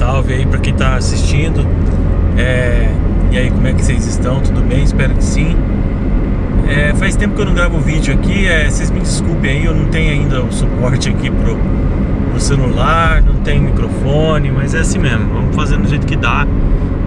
salve aí pra quem tá assistindo. E aí, como é que vocês estão? Tudo bem? Espero que sim. Faz tempo que eu não gravo vídeo aqui, vocês me desculpem aí, eu não tenho ainda o suporte aqui pro celular, não tenho microfone, mas é assim mesmo, vamos fazer do jeito que dá,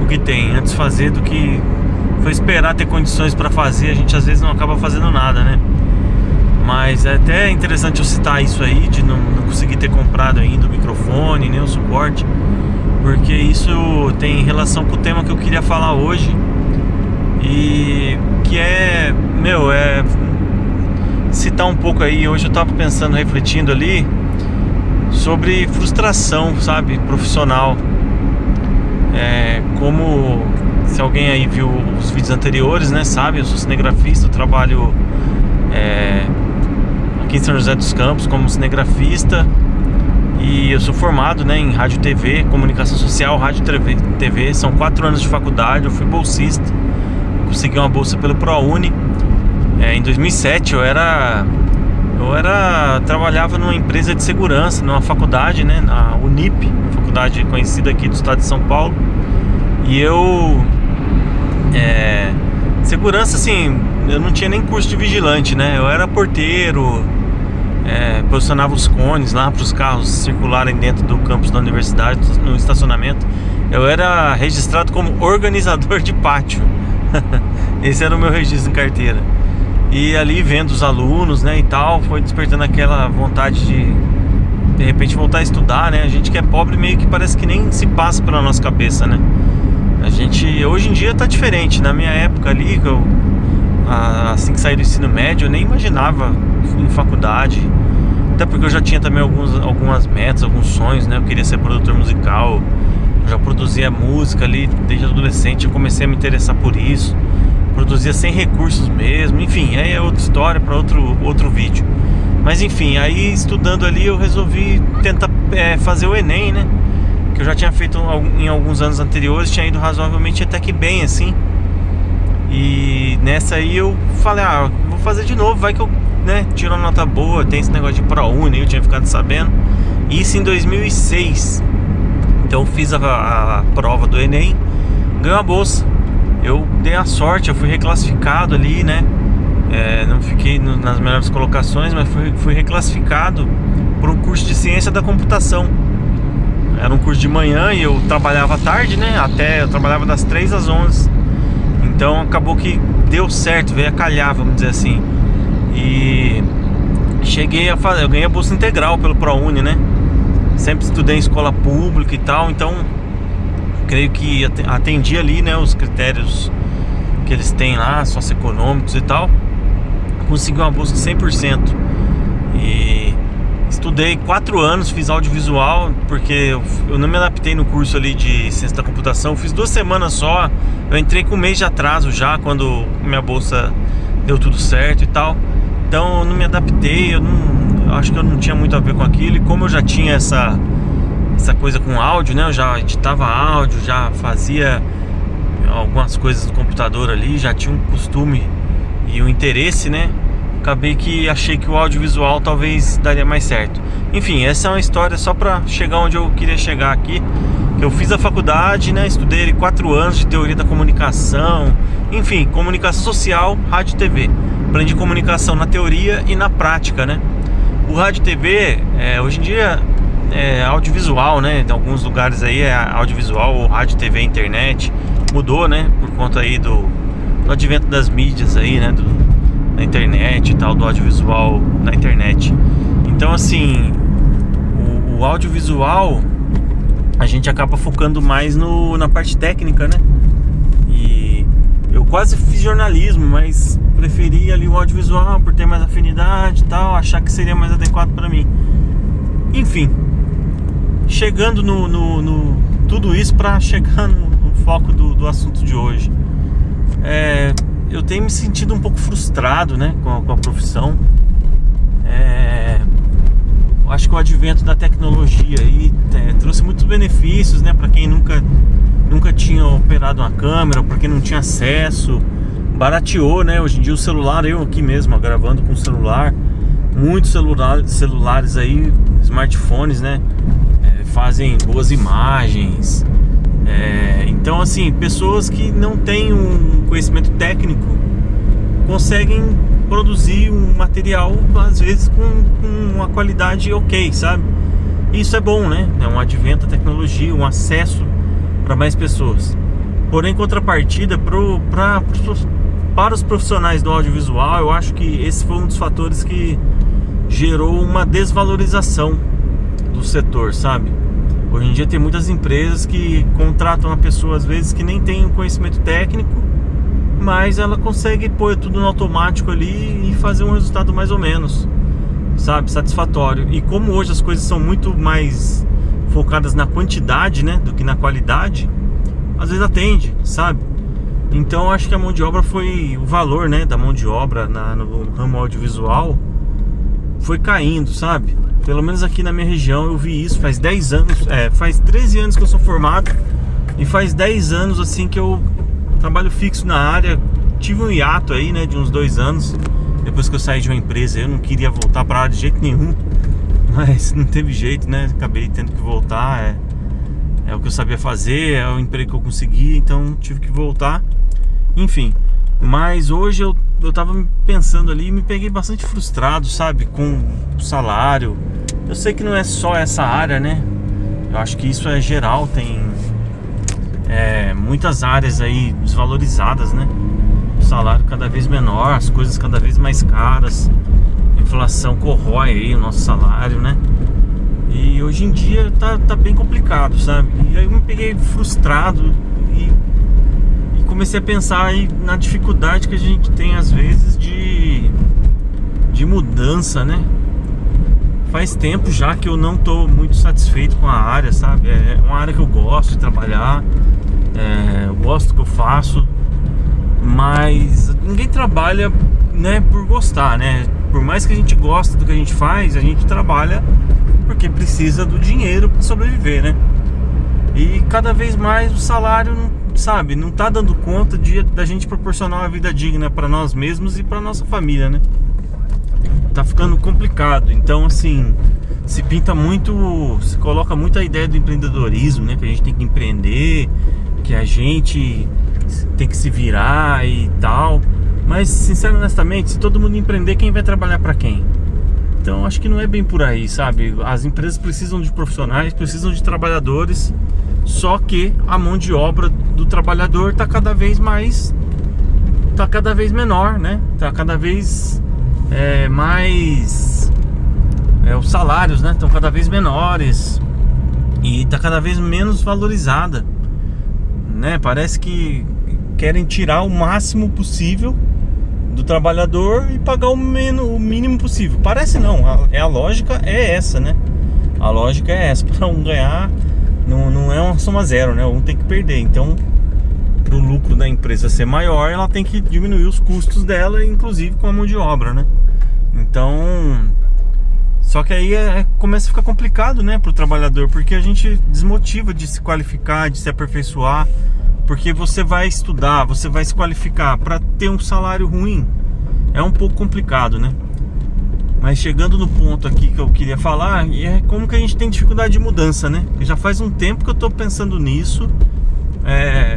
o que tem. Antes fazer do que foi esperar ter condições pra fazer, a gente às vezes não acaba fazendo nada, né? Mas é até interessante eu citar isso aí, de não conseguir ter comprado ainda o microfone, nem o suporte, porque isso tem relação com o tema que eu queria falar hoje. E que citar um pouco aí. Hoje eu tava pensando, refletindo ali sobre frustração, sabe, profissional. Como, se alguém aí viu os vídeos anteriores, né, sabe, eu sou cinegrafista, eu trabalho aqui em São José dos Campos como cinegrafista. E eu sou formado, né, em rádio e TV, comunicação social, rádio e TV. São 4 anos de faculdade, eu fui bolsista, consegui uma bolsa pelo ProUni. Em 2007 trabalhava numa empresa de segurança, numa faculdade, né, na Unip, uma faculdade conhecida aqui do estado de São Paulo. E eu segurança, assim, eu não tinha nem curso de vigilante, né, eu era porteiro, posicionava os cones lá para os carros circularem dentro do campus da universidade, no estacionamento. Eu era registrado como organizador de pátio. Esse era o meu registro em carteira. E ali vendo os alunos, né, e tal, foi despertando aquela vontade de repente voltar a estudar, né? A gente que é pobre meio que parece que nem se passa pela nossa cabeça, né? A gente, hoje em dia tá diferente. Na minha época ali, assim que saí do ensino médio, eu nem imaginava em faculdade. Até porque eu já tinha também algumas metas, alguns sonhos, né? Eu queria ser produtor musical, eu já produzia música ali desde adolescente, eu comecei a me interessar por isso. Produzia sem recursos mesmo, enfim, aí é outra história para outro vídeo. Mas enfim, aí estudando ali eu resolvi tentar fazer o Enem, né? Que eu já tinha feito em alguns anos anteriores, tinha ido razoavelmente até que bem, assim. E nessa aí eu falei, vou fazer de novo, vai que eu, né, tiro uma nota boa, tem esse negócio de ProUni, eu tinha ficado sabendo. Isso em 2006. Então eu fiz a prova do Enem, ganhei uma bolsa. Eu dei a sorte, eu fui reclassificado ali, né? Não fiquei nas melhores colocações, mas fui reclassificado por um curso de ciência da computação. Era um curso de manhã e eu trabalhava à tarde, né? Eu trabalhava das 3 às 11. Então acabou que deu certo, veio a calhar, vamos dizer assim. E eu ganhei a bolsa integral pelo ProUni, né? Sempre estudei em escola pública e tal, então creio que atendi ali, né, os critérios que eles têm lá, socioeconômicos e tal. Consegui uma bolsa 100%. E estudei 4 anos, fiz audiovisual, porque eu não me adaptei no curso ali de ciência da computação. Fiz 2 semanas só. Eu entrei com 1 mês de atraso já, quando minha bolsa deu tudo certo e tal. Então eu não me adaptei, eu acho que eu não tinha muito a ver com aquilo. E como eu já tinha essa coisa com áudio, né, eu já editava áudio, já fazia algumas coisas no computador ali, já tinha um costume e um interesse, né? Acabei que achei que o audiovisual talvez daria mais certo. Enfim, essa é uma história só pra chegar onde eu queria chegar aqui. Eu fiz a faculdade, né, estudei 4 anos de teoria da comunicação, enfim, comunicação social, rádio e TV. Aprendi comunicação na teoria e na prática, né? O rádio e TV, hoje em dia audiovisual, né? Em alguns lugares aí é audiovisual ou rádio, TV, internet. Mudou, né? Por conta aí do advento das mídias aí, né? Da internet e tal, do audiovisual na internet. Então, assim, o audiovisual a gente acaba focando mais na parte técnica, né? E eu quase fiz jornalismo, mas preferi ali o audiovisual por ter mais afinidade e tal, achar que seria mais adequado para mim. Enfim, chegando no tudo isso para chegar no foco do assunto de hoje. Eu tenho me sentido um pouco frustrado, né, com a profissão. Eu acho que o advento da tecnologia aí trouxe muitos benefícios, né, para quem nunca tinha operado uma câmera, ou para quem não tinha acesso, barateou, né? Hoje em dia o celular, eu aqui mesmo gravando com o celular, muitos celulares aí, smartphones, né, fazem boas imagens. Então assim, pessoas que não têm um conhecimento técnico conseguem produzir um material às vezes com uma qualidade ok, sabe? Isso é bom, né? É um advento da tecnologia, um acesso para mais pessoas. Porém, em contrapartida, para os profissionais do audiovisual, eu acho que esse foi um dos fatores que gerou uma desvalorização do setor, sabe? Hoje em dia tem muitas empresas que contratam uma pessoa às vezes que nem tem um conhecimento técnico, mas ela consegue pôr tudo no automático ali e fazer um resultado mais ou menos, sabe, satisfatório. E como hoje as coisas são muito mais focadas na quantidade, né, do que na qualidade, às vezes atende, sabe? Então acho que a mão de obra foi, o valor, né, da mão de obra no ramo audiovisual foi caindo, sabe? Pelo menos aqui na minha região eu vi isso faz 10 anos, faz 13 anos que eu sou formado e faz 10 anos assim que eu trabalho fixo na área. Tive um hiato aí, né, de uns 2 anos depois que eu saí de uma empresa. Eu não queria voltar para a área de jeito nenhum, mas não teve jeito, né? Acabei tendo que voltar. É o que eu sabia fazer, é o emprego que eu consegui, então tive que voltar. Enfim, mas hoje eu tava pensando ali e me peguei bastante frustrado, sabe? Com o salário. Eu sei que não é só essa área, né? Eu acho que isso é geral, tem muitas áreas aí desvalorizadas, né? O salário cada vez menor, as coisas cada vez mais caras. A inflação corrói aí o nosso salário, né? E hoje em dia tá bem complicado, sabe? E aí eu me peguei frustrado e comecei a pensar aí na dificuldade que a gente tem às vezes de mudança, né? Faz tempo já que eu não tô muito satisfeito com a área, sabe? É uma área que eu gosto de trabalhar, eu gosto do que eu faço, mas ninguém trabalha, né, por gostar, né? Por mais que a gente goste do que a gente faz, a gente trabalha porque precisa do dinheiro para sobreviver, né? E cada vez mais o salário, sabe, não tá dando conta da gente proporcionar uma vida digna para nós mesmos e para nossa família, né? Tá ficando complicado. Então assim, se coloca muito a ideia do empreendedorismo, né? Que a gente tem que empreender, que a gente tem que se virar e tal. Mas sinceramente, honestamente, se todo mundo empreender, quem vai trabalhar para quem? Então acho que não é bem por aí, sabe? As empresas precisam de profissionais, precisam de trabalhadores. Só que a mão de obra do trabalhador tá cada vez menor, né? Tá cada vez mais os salários, né? Estão cada vez menores e tá cada vez menos valorizada, né? Parece que querem tirar o máximo possível do trabalhador e pagar o mínimo possível. Parece não, a lógica é essa, né? A lógica é essa, para um ganhar não é uma soma zero, né? Um tem que perder. Então, para o lucro da empresa ser maior, ela tem que diminuir os custos dela, inclusive com a mão de obra, né? Então, só que aí começa a ficar complicado, né, para o trabalhador, porque a gente desmotiva de se qualificar, de se aperfeiçoar, porque você vai estudar, você vai se qualificar para ter um salário ruim. É um pouco complicado, né? Mas chegando no ponto aqui que eu queria falar, é como que a gente tem dificuldade de mudança, né? Já faz um tempo que eu tô pensando nisso.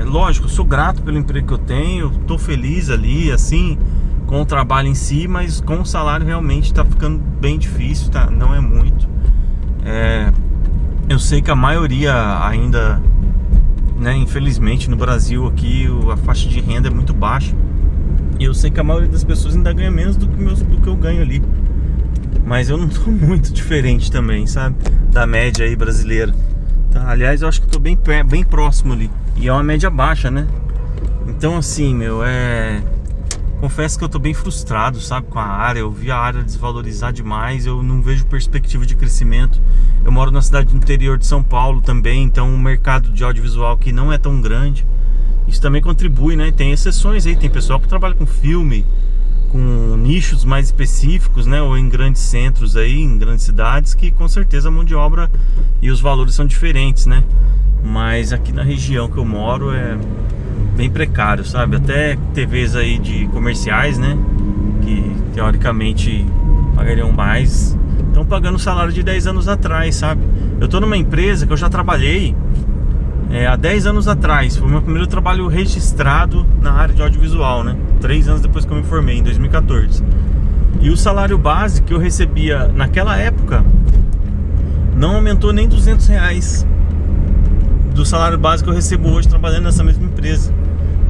Lógico, eu sou grato pelo emprego que eu tenho, tô feliz ali, assim, com o trabalho em si, mas com o salário realmente tá ficando bem difícil, tá? Não é muito. Eu sei que a maioria ainda, né, infelizmente no Brasil aqui a faixa de renda é muito baixa. E eu sei que a maioria das pessoas ainda ganha menos do que eu ganho ali. Mas eu não tô muito diferente também, sabe? Da média aí brasileira. Tá? Aliás, eu acho que eu tô bem próximo ali. E é uma média baixa, né? Então assim, confesso que eu tô bem frustrado, sabe, com a área. Eu vi a área desvalorizar demais. Eu não vejo perspectiva de crescimento. Eu moro na cidade do interior de São Paulo também, então o mercado de audiovisual aqui não é tão grande. Isso também contribui, né? Tem exceções aí, tem pessoal que trabalha com filme, com nichos mais específicos, né? Ou em grandes centros aí, em grandes cidades, que com certeza a mão de obra e os valores são diferentes, né? Mas aqui na região que eu moro é bem precário, sabe? Até TVs aí de comerciais, né? Que teoricamente pagariam mais, estão pagando o salário de 10 anos atrás, sabe? Eu tô numa empresa que eu já trabalhei há 10 anos atrás. Foi o meu primeiro trabalho registrado na área de audiovisual, né? 3 anos depois que eu me formei, em 2014. E o salário base que eu recebia naquela época não aumentou nem R$200 do salário base que eu recebo hoje trabalhando nessa mesma empresa.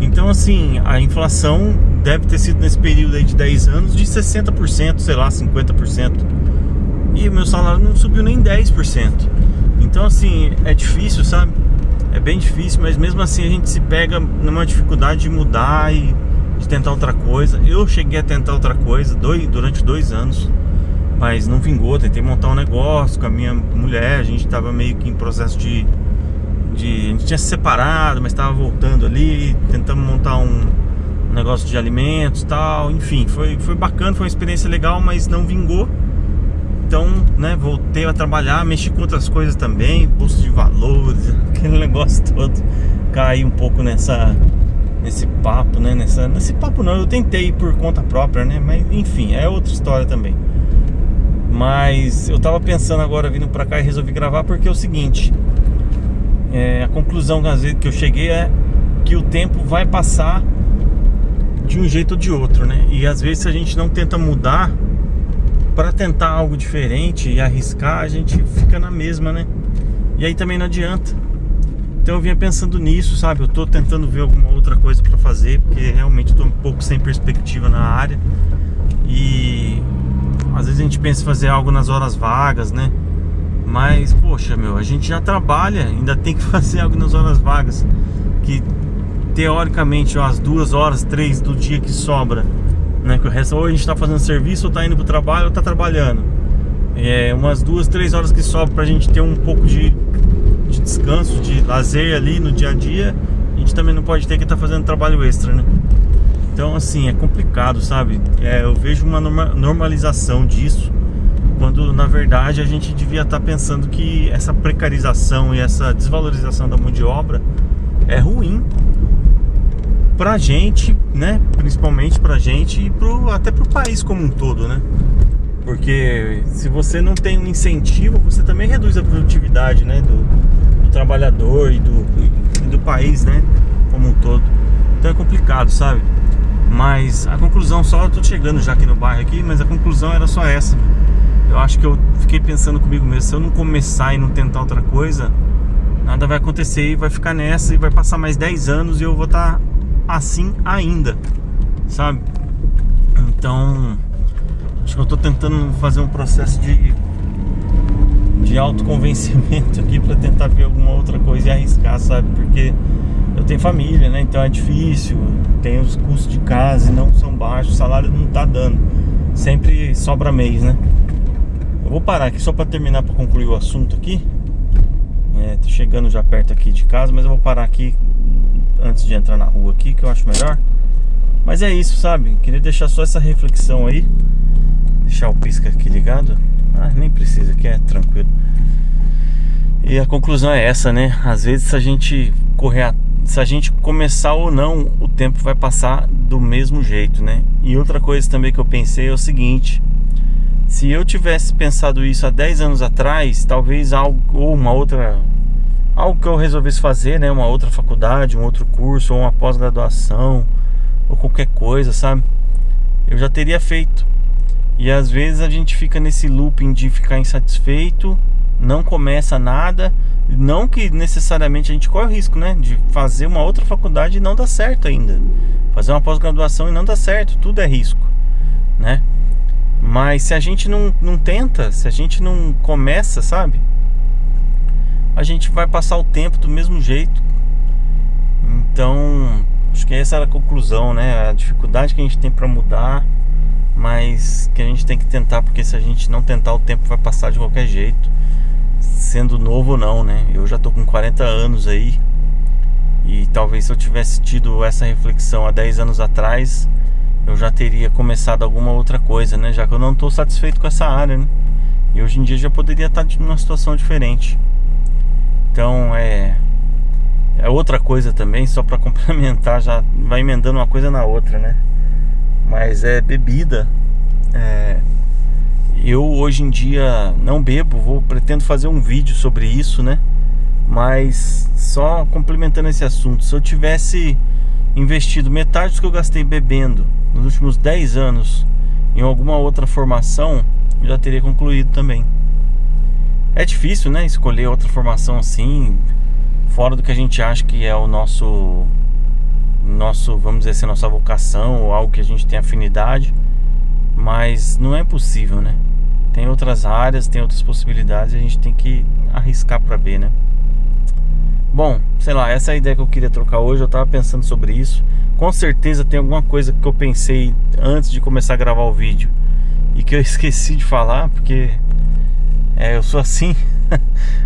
Então, assim, a inflação deve ter sido nesse período aí de 10 anos de 60%, sei lá, 50%. E o meu salário não subiu nem 10%. Então, assim, é difícil, sabe? É bem difícil, mas mesmo assim a gente se pega numa dificuldade de mudar e de tentar outra coisa. Eu cheguei a tentar outra coisa durante 2 anos, mas não vingou. Tentei montar um negócio com a minha mulher. A gente tava meio que em processo de a gente tinha se separado, mas tava voltando ali. Tentamos montar um negócio de alimentos e tal. Enfim, foi bacana, foi uma experiência legal, mas não vingou. Então, né, voltei a trabalhar, mexi com outras coisas também, bolsa de valores, aquele negócio todo. Caí um pouco nesse papo, né? Nesse papo não, eu tentei por conta própria, né? Mas enfim, é outra história também. Mas eu tava pensando agora, vindo pra cá, e resolvi gravar porque é o seguinte: a conclusão às vezes que eu cheguei é que o tempo vai passar de um jeito ou de outro, né? E às vezes, se a gente não tenta mudar para tentar algo diferente e arriscar, a gente fica na mesma, né? E aí também não adianta. Então eu vinha pensando nisso, sabe? Eu tô tentando ver alguma outra coisa para fazer, porque realmente tô um pouco sem perspectiva na área. E às vezes a gente pensa em fazer algo nas horas vagas, né? Mas, poxa, a gente já trabalha, ainda tem que fazer algo nas horas vagas, que teoricamente as 2 horas, 3 do dia que sobra, né, que o resto ou a gente tá fazendo serviço, ou tá indo pro trabalho, ou tá trabalhando. Umas 2, 3 horas que sobra pra gente ter um pouco de descanso, de lazer ali no dia a dia. A gente também não pode ter que estar fazendo trabalho extra, né? Então, assim, é complicado, sabe? Eu vejo uma normalização disso, quando na verdade a gente devia estar pensando que essa precarização e essa desvalorização da mão de obra é ruim pra gente, né? Principalmente pra gente e até pro país como um todo, né? Porque se você não tem um incentivo, você também reduz a produtividade, né? Do trabalhador e do país, né? Como um todo. Então é complicado, sabe? Mas a conclusão, só eu tô chegando já aqui no bairro aqui, mas a conclusão era só essa. Eu acho que eu fiquei pensando comigo mesmo: se eu não começar e não tentar outra coisa, nada vai acontecer e vai ficar nessa, e vai passar mais 10 anos e eu vou estar assim ainda, sabe? Então acho que eu tô tentando fazer um processo de autoconvencimento aqui pra tentar ver alguma outra coisa e arriscar, sabe? Porque eu tenho família, né? Então é difícil, tem os custos de casa e não são baixos, o salário não tá dando, sempre sobra mês, né? Eu vou parar aqui só pra terminar, pra concluir o assunto aqui. Tô chegando já perto aqui de casa, mas eu vou parar aqui antes de entrar na rua aqui, que eu acho melhor. Mas é isso, sabe? Queria deixar só essa reflexão aí. Deixar o pisca aqui ligado. Nem precisa, aqui é tranquilo. E a conclusão é essa, né? Às vezes, se a gente começar ou não, o tempo vai passar do mesmo jeito, né? E outra coisa também que eu pensei é o seguinte: se eu tivesse pensado isso há 10 anos atrás, talvez algo que eu resolvesse fazer, né? Uma outra faculdade, um outro curso, ou uma pós-graduação, ou qualquer coisa, sabe? Eu já teria feito. E às vezes a gente fica nesse looping de ficar insatisfeito, não começa nada. Não que necessariamente a gente corre o risco, né? De fazer uma outra faculdade e não dar certo ainda. Fazer uma pós-graduação e não dar certo, tudo é risco, né? Mas se a gente não tenta, se a gente não começa, sabe? A gente vai passar o tempo do mesmo jeito. Então, acho que essa era a conclusão, né? A dificuldade que a gente tem pra mudar, mas que a gente tem que tentar, porque se a gente não tentar, o tempo vai passar de qualquer jeito, sendo novo ou não, né? Eu já tô com 40 anos aí, e talvez se eu tivesse tido essa reflexão há 10 anos atrás, eu já teria começado alguma outra coisa, né? Já que eu não tô satisfeito com essa área, né? E hoje em dia já poderia estar numa situação diferente. Então é outra coisa também, só para complementar, já vai emendando uma coisa na outra, né? Mas é bebida. Eu hoje em dia não bebo, pretendo fazer um vídeo sobre isso, né? Mas só complementando esse assunto, se eu tivesse investido metade do que eu gastei bebendo nos últimos 10 anos em alguma outra formação, eu já teria concluído também. É difícil, né? Escolher outra formação assim, fora do que a gente acha que é o nosso, vamos dizer assim, nossa vocação, ou algo que a gente tem afinidade. Mas não é impossível, né? Tem outras áreas, tem outras possibilidades, e a gente tem que arriscar pra ver, né? Bom, sei lá, essa é a ideia que eu queria trocar hoje. Eu tava pensando sobre isso. Com certeza tem alguma coisa que eu pensei antes de começar a gravar o vídeo e que eu esqueci de falar, porque eu sou assim.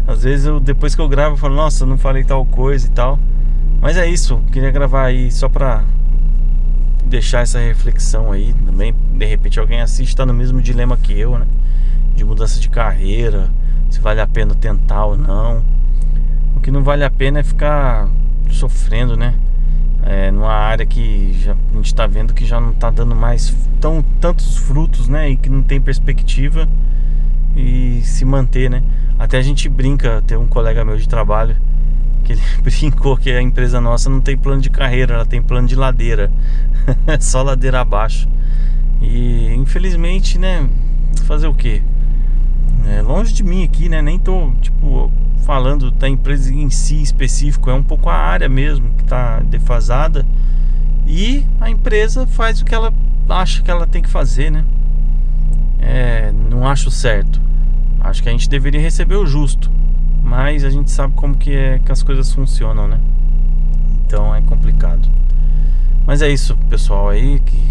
Às vezes depois que eu gravo eu falo, nossa, eu não falei tal coisa e tal. Mas é isso, eu queria gravar aí só pra deixar essa reflexão aí também. De repente alguém assiste, tá no mesmo dilema que eu, né? De mudança de carreira, se vale a pena tentar ou não. O que não vale a pena é ficar sofrendo, né? Numa área que a gente tá vendo que já não tá dando mais tantos frutos, né? E que não tem perspectiva e se manter, né? Até a gente brinca, tem um colega meu de trabalho que ele brincou que a empresa nossa não tem plano de carreira, ela tem plano de ladeira. Só ladeira abaixo. E infelizmente, né? Fazer o quê? Longe de mim aqui, né? Nem tô, falando da empresa em si específico. É um pouco a área mesmo que tá defasada. E a empresa faz o que ela acha que ela tem que fazer, né? Não acho certo. Acho que a gente deveria receber o justo. Mas a gente sabe como que as coisas funcionam, né? Então é complicado. Mas é isso, pessoal aí que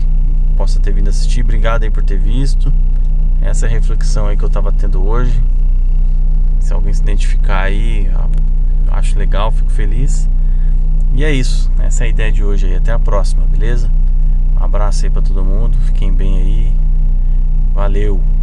possa ter vindo assistir. Obrigado aí por ter visto. Essa é a reflexão aí que eu tava tendo hoje. Se alguém se identificar aí, eu acho legal, fico feliz. E é isso, essa é a ideia de hoje aí. Até a próxima, beleza? Um abraço aí pra todo mundo. Fiquem bem aí. Valeu!